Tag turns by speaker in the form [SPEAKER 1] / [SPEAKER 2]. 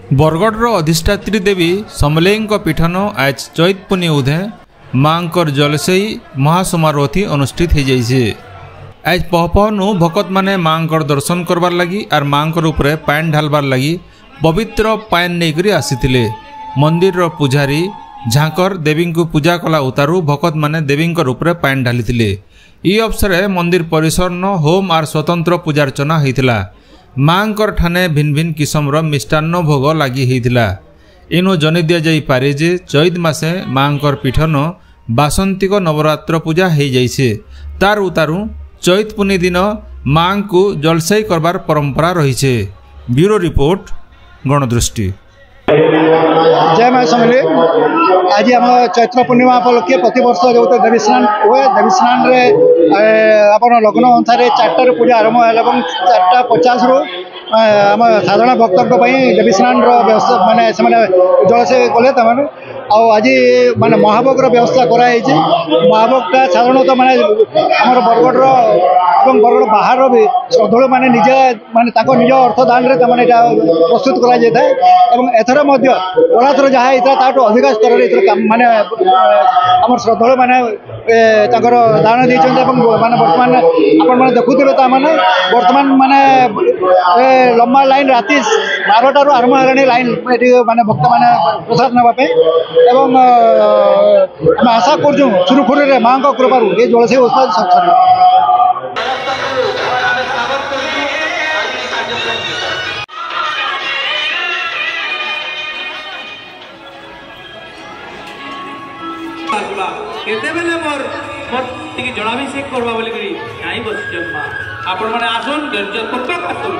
[SPEAKER 1] बरगढ़ अधिष्ठात्री देवी समलेई पीठन आज चैत पुनी उधे मांकर जलसई महासमारोह अनुष्ठित हो जाइए। आज पहपहनु भकत माने मांकर दर्शन करबार लगी और मांकर उपरे पान ढालबार लगी पवित्र पान नहीं आसीथिले। मंदिर पुजारी झांकर देवी को पूजा कला उतारू भकत माने देवी उपरे पान ढाली। ई अवसर मंदिर परिसर होम और स्वतंत्र पूजार्चना होता। मांकर ठाने भिन्न भिन्न किस्मर मिष्टान्न भोग लगी होता। इनु जन दि जाई पारे जे चैत मासे मांकर पीठन बासंतिक नवरात्र पूजा हो जाइए। तार उतारू चैत पुनी दिन मां को जलसाई करबार परंपरा रही। Bureau report Ganadrusti.
[SPEAKER 2] जय मां समलेई। आज आम चैत्र पूर्णिमा उपलक्षे प्रत वर्ष जो देवी स्नान हुए देवी स्नान आप लग्न अनुसार 4टार पूजा आरंभ है और 4:50 रु आम साधारण भक्तों देवी स्नान व्यवस्था माने जलसे कले आज माने महाभोगर व्यवस्था कराई। महाभोगटा साधारणतः माने आम बरगढ़ और बरगढ़ बाहर भी श्रद्धा मैंने निजे माने निज अर्थदान प्रस्तुत करा जाए। एथर गलाथर जहाँ होता अधिक स्तर माने आम श्रद्धा मैंने दान देते माने बर्तमान आपण देखुवे मैंने बर्तमान माने लंबा लाइन राति 12टारू आरंभ है लाइन माने भक्त मैंने प्रसाद नापे एवं आम आशा कर सुरुखुरी माँ कृपा ये जलसे उत्सव सफल।
[SPEAKER 3] केतेबेले मोर टिके जलाभिषेक करबा बोली करी काई बसिचन मा आपण माने आसन धैर्य पूर्वक आसन।